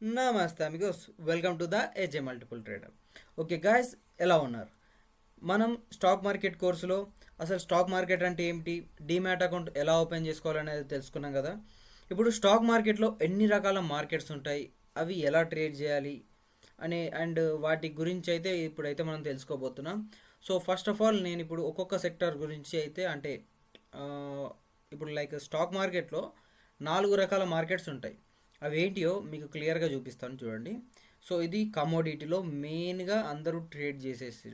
నమస్తే amigos, welcome to the AJ multiple trader. Okay guys, ఎలా ఉన్నారు? మనం స్టాక్ మార్కెట్ కోర్సులో అసలు స్టాక్ మార్కెట్ అంటే ఏమిటి, డీమ్యాట్ అకౌంట్ ఎలా ఓపెన్ చేసుకోవాలనేది తెలుసుకున్నాం కదా. ఇప్పుడు స్టాక్ మార్కెట్లో ఎన్ని రకాల మార్కెట్స్ ఉంటాయి, అవి ఎలా ట్రేడ్ చేయాలి అండ్ వాటి గురించి అయితే ఇప్పుడైతే మనం తెలుసుకోబోతున్నాం. సో ఫస్ట్ ఆఫ్ ఆల్ నేను ఇప్పుడు ఒక్కొక్క సెక్టర్ గురించి అయితే అంటే ఆ, ఇప్పుడు లైక్ స్టాక్ మార్కెట్లో 4 రకాల మార్కెట్స్ ఉంటాయి. అవి ఏంటియో మీకు క్లియర్గా చూపిస్తాను చూడండి. సో ఇది కమోడిటీలో మెయిన్గా అందరూ ట్రేడ్ చేసేసి,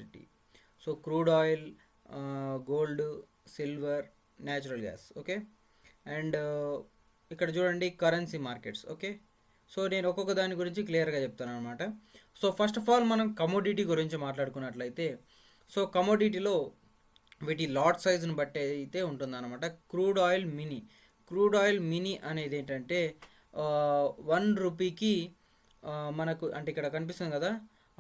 so crude oil, gold, silver, natural gas. Okay. And ఇక్కడ చూడండి కరెన్సీ మార్కెట్స్. ఓకే. సో నేను ఒక్కొక్క దాని గురించి క్లియర్గా చెప్తాను అనమాట. సో ఫస్ట్ ఆఫ్ ఆల్ మనం కమోడిటీ గురించి మాట్లాడుకున్నట్లయితే, సో కమోడిటీలో వీటి లాట్ సైజుని బట్టి అయితే ఉంటుందన్నమాట. క్రూడ్ ఆయిల్ మినీ అనేది ఏంటంటే 1 రూపీకి మనకు అంటే ఇక్కడ కనిపిస్తుంది కదా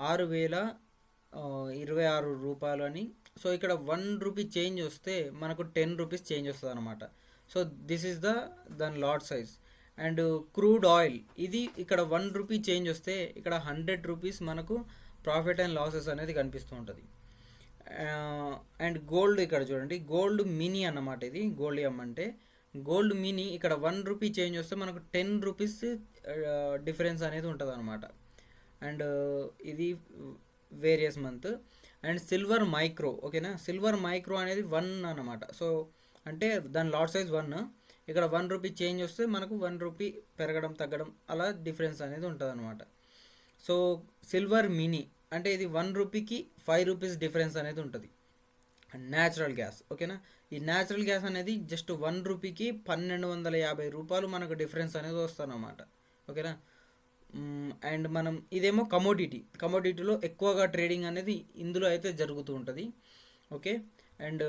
6,026 రూపాయలు అని. సో ఇక్కడ 1 రూపీ చేంజ్ వస్తే మనకు 10 రూపీస్ చేంజ్ వస్తుంది అనమాట. సో దిస్ ఈస్ దాని lot size. And crude oil ఇది ఇక్కడ 1 రూపీ చేంజ్ వస్తే ఇక్కడ 100 రూపీస్ మనకు ప్రాఫిట్ అండ్ లాసెస్ అనేది కనిపిస్తూ ఉంటుంది. అండ్ గోల్డ్ ఇక్కడ చూడండి, గోల్డ్ మినీ అన్నమాట. ఇది గోల్డ్ అంటే గోల్డ్ మినీ ఇక్కడ 1 రూపీ చేంజ్ వస్తే మనకు 10 రూపీస్ డిఫరెన్స్ అనేది ఉంటుంది అనమాట. అండ్ ఇది various month. And silver micro, ఓకేనా. సిల్వర్ మైక్రో అనేది 1 అన్నమాట. సో అంటే దాని లాట్ సైజ్ 1. ఇక్కడ 1 రూపీ చేంజ్ వస్తే మనకు 1 రూపీ పెరగడం తగ్గడం అలా డిఫరెన్స్ అనేది ఉంటుంది అనమాట. సో సిల్వర్ మినీ అంటే ఇది 1 రూపీకి 5 రూపీస్ డిఫరెన్స్ అనేది ఉంటుంది. అండ్ న్యాచురల్ గ్యాస్, ఓకేనా. ఈ న్యాచురల్ గ్యాస్ అనేది జస్ట్ 1 రూపీకి 1250 రూపాయలు మనకు డిఫరెన్స్ అనేది వస్తుందన్నమాట. ఓకేనా. అండ్ మనం ఇదేమో కమోడిటీలో ఎక్కువగా ట్రేడింగ్ అనేది ఇందులో అయితే జరుగుతూ ఉంటుంది. ఓకే. అండ్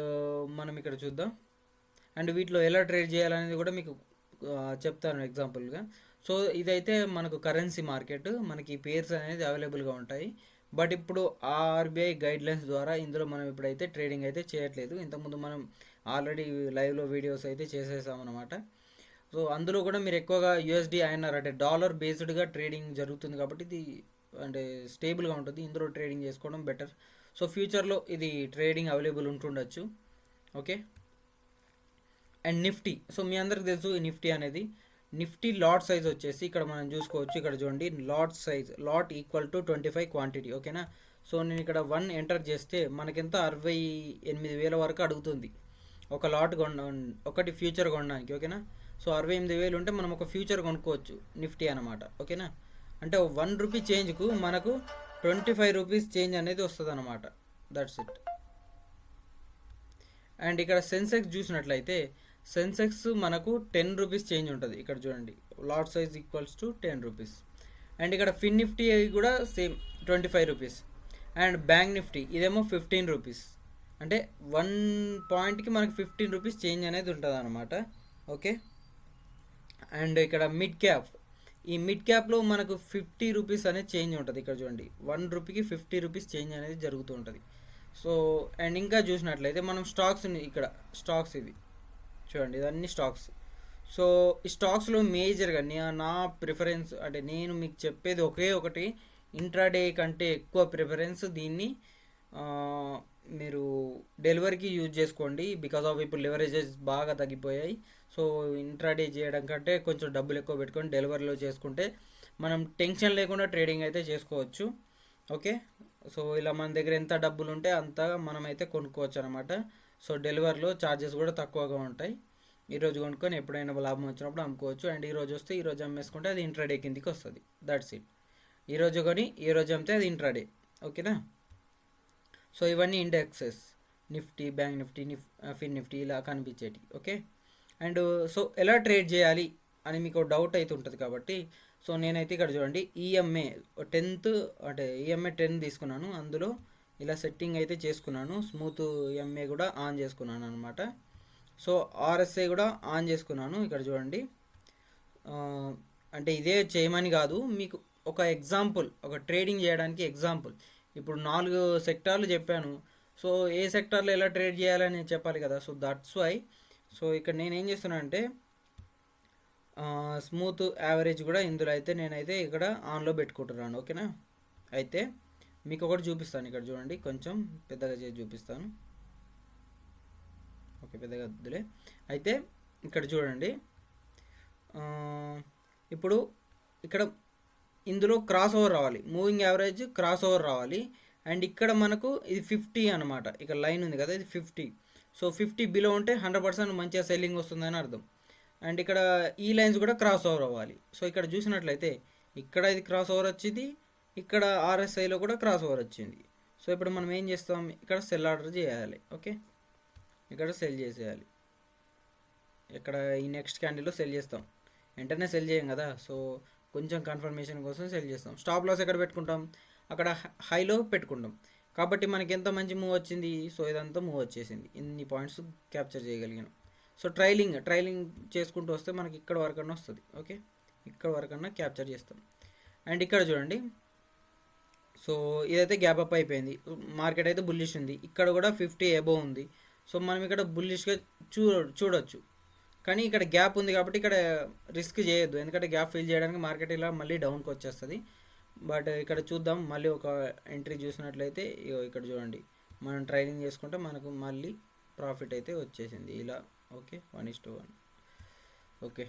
మనం ఇక్కడ చూద్దాం. అండ్ వీటిలో ఎలా ట్రేడ్ చేయాలనేది కూడా మీకు చెప్తాను ఎగ్జాంపుల్గా. సో ఇదైతే మనకు కరెన్సీ మార్కెట్, మనకి పేర్స్ అనేది అవైలబుల్గా ఉంటాయి. బట్ ఇప్పుడు ఆర్బీఐ గైడ్లైన్స్ ద్వారా ఇందులో మనం ఇప్పుడైతే ట్రేడింగ్ అయితే చేయట్లేదు. ఇంతకుముందు మనం ఆల్రెడీ లైవ్లో వీడియోస్ అయితే చేసేసామన్నమాట. సో అందులో కూడా మీరు ఎక్కువగా యూఎస్డి ఐఎన్ఆర్ అంటే డాలర్ బేస్డ్గా ట్రేడింగ్ జరుగుతుంది కాబట్టి ఇది అంటే స్టేబుల్గా ఉంటుంది. ఇందులో ట్రేడింగ్ చేసుకోవడం బెటర్. సో ఫ్యూచర్లో ఇది ట్రేడింగ్ అవైలబుల్ ఉంటుండొచ్చు. ఓకే. అండ్ నిఫ్టీ, సో మీ అందరికి తెలుసు ఈ నిఫ్టీ లాట్ సైజ్ వచ్చేసి ఇక్కడ మనం చూసుకోవచ్చు. ఇక్కడ చూడండి lot size, lot equal to 25 quantity. ఓకేనా. సో నేను ఇక్కడ 1 ఎంటర్ చేస్తే మనకెంత 68,000 వరకు అడుగుతుంది ఒక లాట్ ఒకటి ఫ్యూచర్ కొనడానికి. ఓకేనా. సో 68,000 ఉంటే మనం ఒక ఫ్యూచర్ కొనుక్కోవచ్చు నిఫ్టీ అనమాట. ఓకేనా. అంటే 1 రూపీ చేంజ్కు మనకు 25 రూపీస్ చేంజ్ అనేది వస్తుంది అనమాట. That's it. అండ్ ఇక్కడ సెన్సెక్స్ చూసినట్లయితే సెన్సెక్స్ మనకు 10 రూపీస్ చేంజ్ ఉంటుంది. ఇక్కడ చూడండి lot size equals to 10 rupees. And ఇక్కడ ఫిన్ నిఫ్టీ కూడా same 25 rupees. And bank Nifty ఇదేమో 15 రూపీస్. అంటే 1 పాయింట్కి మనకు 15 రూపీస్ చేంజ్ అనేది ఉంటుంది అనమాట. ఓకే. అండ్ ఇక్కడ ఈ మిడ్ క్యాప్లో మనకు 50 రూపీస్ అనేది చేంజ్ ఉంటుంది. ఇక్కడ చూడండి 1 రూపీకి 50 రూపీస్ చేంజ్ అనేది జరుగుతూ ఉంటుంది. సో అండ్ ఇంకా చూసినట్లయితే మనం ఇక్కడ స్టాక్స్ ఇవి చూడండి, ఇదన్నీ స్టాక్స్. సో ఈ స్టాక్స్లో మేజర్గా నా ప్రిఫరెన్స్ అంటే నేను మీకు చెప్పేది ఒకటి, ఇంట్రాడే కంటే ఎక్కువ ప్రిఫరెన్స్ దీన్ని మీరు డెలివరీకి యూజ్ చేసుకోండి. బికాస్ ఆఫ్ ఇప్పుడు లివరేజెస్ బాగా తగ్గిపోయాయి. సో ఇంట్రాడే చేయడం కంటే కొంచెం డబ్బులు ఎక్కువ పెట్టుకొని డెలివరీలో చేసుకుంటే మనం టెన్షన్ లేకుండా ట్రేడింగ్ అయితే చేసుకోవచ్చు. ఓకే. సో ఇలా మన దగ్గర ఎంత డబ్బులు ఉంటే అంత మనమైతే కొనుక్కోవచ్చు అనమాట. సో డెలివరీలో ఛార్జెస్ కూడా తక్కువగా ఉంటాయి. ఈరోజు కొనుక్కొని ఎప్పుడైనా లాభం వచ్చినప్పుడు అమ్ముకోవచ్చు. అండ్ ఈరోజు వస్తే ఈరోజు అమ్మేసుకుంటే అది ఇంట్రాడే కిందికి వస్తుంది. That's it. ఈరోజు కొని ఈరోజు అమ్మితే అది ఇంట్రాడే. ఓకేనా. సో ఇవన్నీ ఇండెక్సెస్, నిఫ్టీ, బ్యాంక్ నిఫ్టీ, ఫిన్ నిఫ్టీ ఇలా కనిపించేటి. ఓకే. అండ్ సో ఎలా ట్రేడ్ చేయాలి అని మీకు డౌట్ అయితే ఉంటుంది కాబట్టి సో నేనైతే ఇక్కడ చూడండి ఈఎంఏ 10 తీసుకున్నాను. అందులో ఇలా సెట్టింగ్ అయితే చేసుకున్నాను. స్మూత్ ఎంఏ కూడా ఆన్ చేసుకున్నాను అనమాట. సో ఆర్ఎస్ఐ కూడా ఆన్ చేసుకున్నాను. ఇక్కడ చూడండి అంటే ఇదే చేయమని కాదు, మీకు ఒక ఎగ్జాంపుల్, ఒక ట్రేడింగ్ చేయడానికి ఎగ్జాంపుల్. ఇప్పుడు 4 సెక్టార్లు చెప్పాను. సో ఏ సెక్టార్లో ఎలా ట్రేడ్ చేయాలని చెప్పాలి కదా. So that's why. సో ఇక్కడ నేను ఏం చేస్తున్నాను అంటే స్మూత్ యావరేజ్ కూడా ఇందులో అయితే నేనైతే ఇక్కడ ఆన్లో పెట్టుకుంటున్నాను. ఓకేనా. అయితే మీకు ఒకటి చూపిస్తాను, ఇక్కడ చూడండి, కొంచెం పెద్దగా చేసి చూపిస్తాను. ఓకే, పెద్దగా వద్దులే. అయితే ఇక్కడ చూడండి, ఇప్పుడు ఇక్కడ ఇందులో క్రాస్ ఓవర్ రావాలి, మూవింగ్ యావరేజ్ క్రాస్ ఓవర్ రావాలి. అండ్ ఇక్కడ మనకు ఇది 50 అనమాట, ఇక్కడ లైన్ ఉంది కదా, ఇది 50. సో 50 బిలో ఉంటే 100% మంచిగా సెల్లింగ్ వస్తుందని అర్థం. అండ్ ఇక్కడ ఈ లైన్స్ కూడా క్రాస్ ఓవర్ అవ్వాలి. సో ఇక్కడ చూసినట్లయితే ఇక్కడ ఇది క్రాస్ ఓవర్ వచ్చింది, ఇక్కడ ఆర్ఎస్ఐలో కూడా క్రాస్ ఓవర్ వచ్చింది. సో ఇప్పుడు మనం ఏం చేస్తాం, ఇక్కడ సెల్ ఆర్డర్ చేయాలి. ఓకే, ఇక్కడ సెల్ చేసేయాలి. ఇక్కడ ఈ నెక్స్ట్ క్యాండిల్లో సెల్ చేస్తాం, వెంటనే సెల్ చేయం కదా. సో కొంచెం కన్ఫర్మేషన్ కోసం సెల్ చేస్తాం. స్టాప్ లాస్ ఎక్కడ పెట్టుకుంటాం, అక్కడ హైలో పెట్టుకుంటాం. కాబట్టి మనకి ఎంత మంచి మూవ్ వచ్చింది, సో ఇదంతా మూవ్ వచ్చేసింది, ఇన్ని పాయింట్స్ క్యాప్చర్ చేయగలిగాను. సో ట్రైలింగ్ చేసుకుంటూ వస్తే మనకి ఇక్కడ వరకు అన్న వస్తుంది. ఓకే, ఇక్కడ వరకు అన్న క్యాప్చర్ చేస్తాం. అండ్ ఇక్కడ చూడండి, సో ఇదైతే గ్యాప్ అప్ అయిపోయింది, మార్కెట్ అయితే బుల్లిష్ ఉంది, ఇక్కడ కూడా 50 అబోవ్ ఉంది. సో మనం ఇక్కడ బుల్లిష్గా చూడొచ్చు. కానీ ఇక్కడ గ్యాప్ ఉంది కాబట్టి ఇక్కడ రిస్క్ చేయొద్దు, ఎందుకంటే గ్యాప్ ఫిల్ చేయడానికి మార్కెట్ ఇలా మళ్ళీ డౌన్కి వచ్చేస్తుంది. బట్ ఇక్కడ చూద్దాం, మళ్ళీ ఒక ఎంట్రీ చూసినట్లయితే ఇక్కడ చూడండి, మనం ట్రైలింగ్ చేసుకుంటే మనకు మళ్ళీ ప్రాఫిట్ అయితే వచ్చేసింది ఇలా. ఓకే, 1:1. ఓకే,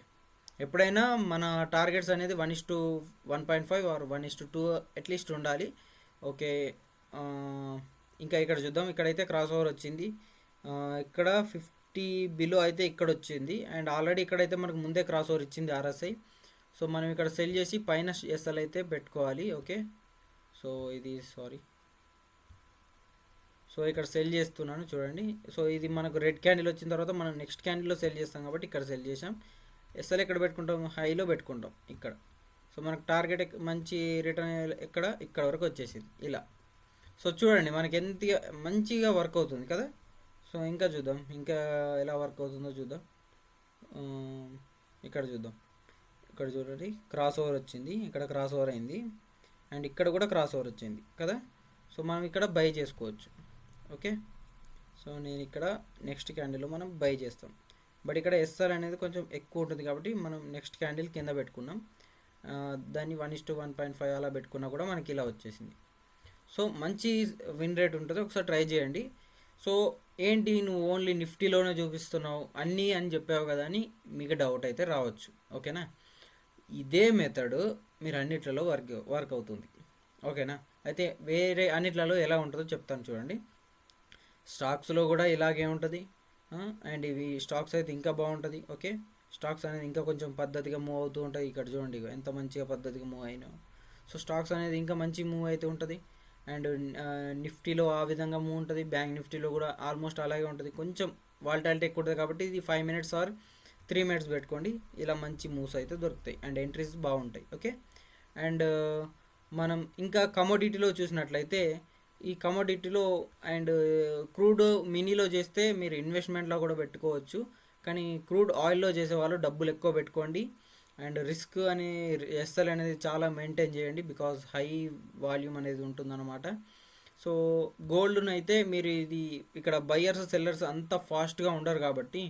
ఎప్పుడైనా మన టార్గెట్స్ అనేది 1:1.5 ఆర్ 1:2 అట్లీస్ట్ ఉండాలి. ఓకే, ఇంకా ఇక్కడ చూద్దాం, ఇక్కడైతే క్రాస్ ఓవర్ వచ్చింది, ఇక్కడ 50 బిలో అయితే ఇక్కడ వచ్చింది. అండ్ ఆల్రెడీ ఇక్కడైతే మనకు ముందే క్రాస్ ఓవర్ ఇచ్చింది ఆర్ఎస్ఐ. సో మనం ఇక్కడ సెల్ చేసి పైన ఎస్ఎల్ అయితే పెట్టుకోవాలి. ఓకే, సో ఇది సో ఇక్కడ సెల్ చేస్తున్నాను చూడండి. సో ఇది మనకు రెడ్ క్యాండిల్ వచ్చిన తర్వాత మనం నెక్స్ట్ క్యాండిల్లో సెల్ చేస్తాం కాబట్టి ఇక్కడ సెల్ చేసాం. ఎస్ఎల్ ఎక్కడ పెట్టుకుంటాం, హైలో పెట్టుకుంటాం ఇక్కడ. సో మనకు టార్గెట్ మంచి రిటర్న్ ఇక్కడ వరకు వచ్చేసింది ఇలా. సో చూడండి మనకి ఎంత మంచిగా వర్క్ అవుతుంది కదా. సో ఇంకా చూద్దాం, ఇంకా ఎలా వర్క్ అవుతుందో చూద్దాం. ఇక్కడ చూద్దాం, ఇక్కడ చూడండి క్రాస్ ఓవర్ వచ్చింది, ఇక్కడ క్రాస్ ఓవర్ అయింది, అండ్ ఇక్కడ కూడా క్రాస్ ఓవర్ వచ్చింది కదా. సో మనం ఇక్కడ బై చేసుకోవచ్చు. ఓకే, సో నేను ఇక్కడ నెక్స్ట్ క్యాండిల్లో మనం బై చేస్తాం. బట్ ఇక్కడ ఎస్ఆర్ అనేది కొంచెం ఎక్కువ ఉంటుంది కాబట్టి మనం నెక్స్ట్ క్యాండిల్ కింద పెట్టుకున్నాం, దాన్ని 1:1.5 అలా పెట్టుకున్నా కూడా మనకి ఇలా వచ్చేసింది. సో మంచి విన్ రేట్ ఉంటుంది, ఒకసారి ట్రై చేయండి. సో ఏంటి నువ్వు ఓన్లీ నిఫ్టీలోనే చూపిస్తున్నావు అన్నీ అని చెప్పావు కదా అని మీకు డౌట్ అయితే రావచ్చు. ఓకేనా, ఇదే మెథడ్ మీరు అన్నిట్లలో వర్క్ అవుతుంది. ఓకేనా, అయితే వేరే అన్నిట్లలో ఎలా ఉంటుందో చెప్తాను చూడండి. స్టాక్స్లో కూడా ఇలాగే ఉంటుంది, అండ్ ఇవి స్టాక్స్ అయితే ఇంకా బాగుంటుంది. ఓకే, స్టాక్స్ అనేది ఇంకా కొంచెం పద్ధతిగా మూవ్ అవుతూ ఉంటుంది. ఇక్కడ చూడండి ఎంత మంచిగా పద్ధతిగా మూవ్ అయినా. సో స్టాక్స్ అనేది ఇంకా మంచి మూవ్ అయితే ఉంటుంది. అండ్ నిఫ్టీలో ఆ విధంగా మూవ్ ఉంటుంది, బ్యాంక్ నిఫ్టీలో కూడా ఆల్మోస్ట్ అలాగే ఉంటుంది. కొంచెం వాలటాలిటీ ఎక్కువ ఉంటుంది కాబట్టి ఇది 5 minutes ఆర్ 3 minutes పెట్టుకోండి, ఇలా మంచి మూవ్స్ అయితే దొరుకుతాయి అండ్ ఎంట్రీస్ బాగుంటాయి. ఓకే, అండ్ మనం ఇంకా కమోడిటీలో చూసినట్లయితే ఈ కమోడిటీలో అండ్ క్రూడ్ మినీలో చేస్తే మీరు ఇన్వెస్ట్మెంట్లో కూడా పెట్టుకోవచ్చు. కానీ క్రూడ్ ఆయిల్లో చేసే వాళ్ళు డబ్బులు ఎక్కువ పెట్టుకోండి అండ్ రిస్క్ అని ఎస్ఎల్ అనేది చాలా మెయింటైన్ చేయండి, బికాజ్ హై వాల్యూమ్ అనేది ఉంటుందన్నమాట. సో గోల్డ్ను అయితే మీరు ఇది ఇక్కడ బయ్యర్స్ సెల్లర్స్ అంత ఫాస్ట్గా ఉండరు కాబట్టి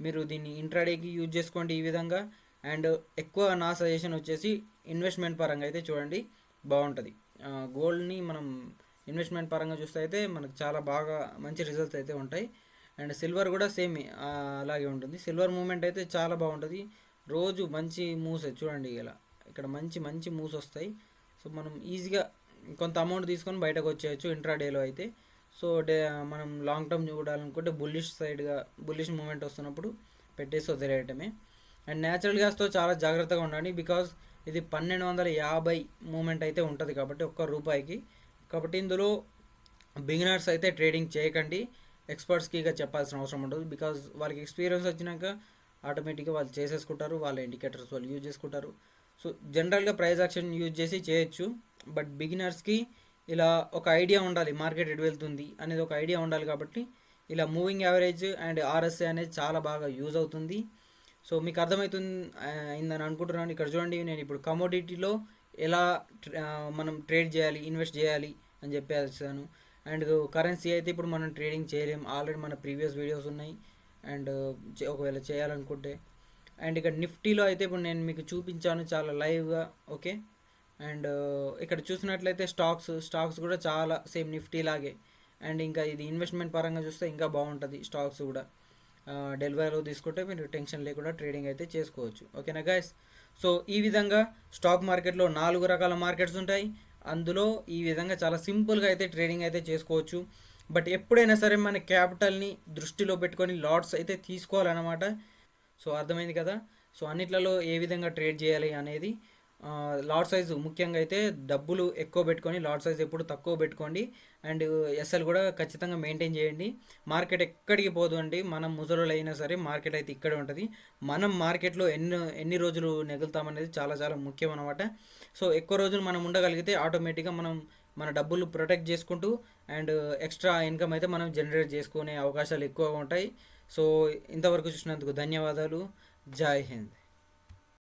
మీరు దీన్ని ఇంట్రాడేకి యూజ్ చేసుకోండి ఈ విధంగా. అండ్ ఎక్కువ నా సజెషన్ వచ్చేసి ఇన్వెస్ట్మెంట్ పరంగా అయితే చూడండి, బాగుంటుంది. గోల్డ్ని మనం ఇన్వెస్ట్మెంట్ పరంగా చూస్తే అయితే మనకు చాలా బాగా మంచి రిజల్ట్స్ అయితే ఉంటాయి. అండ్ సిల్వర్ కూడా సేమ్ అలాగే ఉంటుంది. సిల్వర్ మూమెంట్ అయితే చాలా బాగుంటుంది, రోజు మంచి మూవ్స్ చూడండి ఇలా, ఇక్కడ మంచి మంచి మూవ్స్ వస్తాయి. సో మనం ఈజీగా కొంత అమౌంట్ తీసుకొని బయటకు వచ్చేయచ్చు ఇంట్రాడేలో అయితే. సో మనం లాంగ్ టర్మ్ చూడాలనుకుంటే బుల్లిష్ మూమెంట్ వస్తున్నప్పుడు పెట్టేసి వదిలేయటమే. అండ్ న్యాచురల్ గ్యాస్తో చాలా జాగ్రత్తగా ఉండండి, బికాజ్ ఇది 1250 మూమెంట్ అయితే ఉంటుంది కాబట్టి ఒక్క రూపాయికి. కాబట్టి ఇందులో బిగినర్స్ అయితే ట్రేడింగ్ చేయకండి, ఎక్స్పర్ట్స్కి ఇక చెప్పాల్సిన అవసరం ఉండదు, బికాజ్ వాళ్ళకి ఎక్స్పీరియన్స్ వచ్చినాక ఆటోమేటిక్గా వాళ్ళు చేసేసుకుంటారు, వాళ్ళ ఇండికేటర్స్ వాళ్ళు యూజ్ చేసుకుంటారు. సో జనరల్గా ప్రైస్ యాక్షన్ యూజ్ చేసి చేయొచ్చు, బట్ బిగినర్స్కి ఇలా ఒక ఐడియా ఉండాలి, మార్కెట్ ఎటు వెళ్తుంది అనేది ఒక ఐడియా ఉండాలి. కాబట్టి ఇలా మూవింగ్ యావరేజ్ అండ్ ఆర్ఎస్ఐ అనేది చాలా బాగా యూజ్ అవుతుంది. సో మీకు అయిందని అనుకుంటున్నాను. ఇక్కడ చూడండి, నేను ఇప్పుడు కమోడిటీలో ఎలా మనం ట్రేడ్ చేయాలి, ఇన్వెస్ట్ చేయాలి అని చెప్పేసాను. అండ్ కరెన్సీ అయితే ఇప్పుడు మనం ట్రేడింగ్ చేయలేం, ఆల్రెడీ మన ప్రీవియస్ వీడియోస్ ఉన్నాయి. అండ్ ఒకవేళ చేయాలనుకుంటే అండ్ ఇక్కడ నిఫ్టీలో అయితే ఇప్పుడు నేను మీకు చూపించాను చాలా లైవ్గా. ఓకే, అండ్ ఇక్కడ చూసినట్లయితే స్టాక్స్ కూడా చాలా సేమ్ నిఫ్టీ లాగే. అండ్ ఇంకా ఇది ఇన్వెస్ట్మెంట్ పరంగా చూస్తే ఇంకా బాగుంటుంది స్టాక్స్ కూడా. డెలివరీలో తీసుకుంటే మీరు టెన్షన్ లేకుండా ట్రేడింగ్ అయితే చేసుకోవచ్చు. ఓకేనా గైస్? సో ఈ విధంగా స్టాక్ మార్కెట్లో 4 రకాల మార్కెట్స్ ఉంటాయి. అందులో ఈ విధంగా చాలా సింపుల్గా అయితే ట్రేడింగ్ అయితే చేసుకోవచ్చు. బట్ ఎప్పుడైనా సరే మన క్యాపిటల్ని దృష్టిలో పెట్టుకొని లాట్స్ అయితే తీసుకోవాలన్నమాట. సో అర్థమైంది కదా? సో అన్నిట్లలో ఏ విధంగా ట్రేడ్ చేయాలి అనేది. లాట్ సైజు ముఖ్యంగా అయితే డబ్బులు ఎక్కువ పెట్టుకొని లాట్ సైజ్ ఎప్పుడు తక్కువ పెట్టుకోండి. అండ్ ఎస్ఎల్ కూడా ఖచ్చితంగా మెయింటైన్ చేయండి. మార్కెట్ ఎక్కడికి పోదు అండి, మనం ముసలోళ్ళు అయినా సరే మార్కెట్ అయితే ఇక్కడే ఉంటుంది. మనం మార్కెట్లో ఎన్ని రోజులు నెగులుతామనేది చాలా చాలా ముఖ్యం అనమాట. సో ఎక్కువ రోజులు మనం ఉండగలిగితే ఆటోమేటిక్గా మనం మన డబ్బులు ప్రొటెక్ట్ చేసుకుంటూ అండ్ ఎక్స్ట్రా ఇన్కమ్ అయితే మనం జనరేట్ చేసుకునే అవకాశాలు ఎక్కువగా ఉంటాయి. సో ఇంతవరకు చూసినందుకు ధన్యవాదాలు. జై హింద్.